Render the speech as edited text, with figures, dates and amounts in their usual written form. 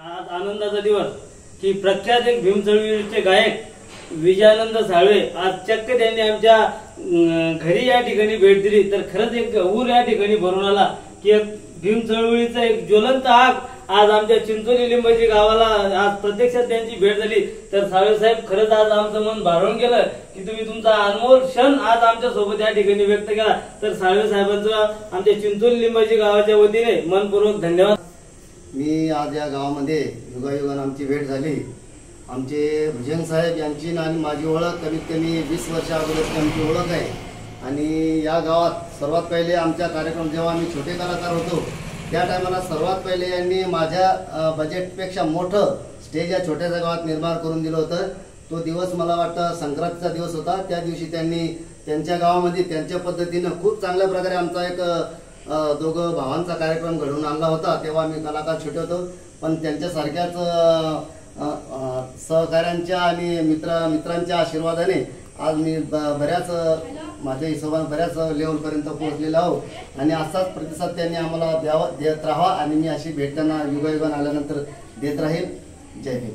आज आनंदाचा दिवस की प्रख्यात एक भीम चळवळीचे गायक विजयानंद साळवे आज चक्क त्यांनी आमच्या घरी या ठिकाणी भेट दिली। तर खरंच एक ऊर या ठिकाणी भरून आला की एक भीम चळवळीचा एक ज्वलंत आग आज आमच्या चिंचोली लिंबाची गावाला आज प्रत्यक्षात त्यांची भेट झाली। तर साळवे साहेब खरंच आज आमचं मन भारावून गेलं की तुम्ही तुमचा अनमोल क्षण आज आमच्या सोबत या ठिकाणी व्यक्त केला। तर साळवे साहेबांचं आमच्या चिंचोली लिंबाची गावाच्या वतीने मनपूर्वक धन्यवाद। मी आज या गावामध्ये युगायुगान आमची भेट झाली। आमचे भुजंग साहेब यांची आणि माझी ओळख कमीत कमी 20 वर्षा अगोदरची आमची ओळख आहे। आणि या गावात सर्वात पहिले आमचा कार्यक्रम जेव्हा आम्ही छोटे कलाकार होतो त्या टायमाला सर्वात पहिले यांनी माझ्या बजेटपेक्षा मोठं स्टेज या छोट्याशा गावात निर्माण करून दिलं होतं। तो दिवस मला वाटतं संक्रांतीचा दिवस होता। त्या दिवशी त्यांनी त्यांच्या गावामध्ये त्यांच्या पद्धतीनं खूप चांगल्या प्रकारे आमचा एक दोघं भावांचा कार्यक्रम घडवून आणला होता। तेव्हा आम्ही कलाकार छोटे होतो, पण त्यांच्यासारख्याच सहकाऱ्यांच्या आणि मित्रांच्या आशीर्वादाने आज मी बऱ्याच माझ्या हिशोबाने बऱ्याच लेवलपर्यंत पोहोचलेलो आहो। आणि असाच प्रतिसाद त्यांनी आम्हाला देत राहावा आणि मी अशी भेट त्यांना युगायुगान आल्यानंतर देत राहील। जय भीम।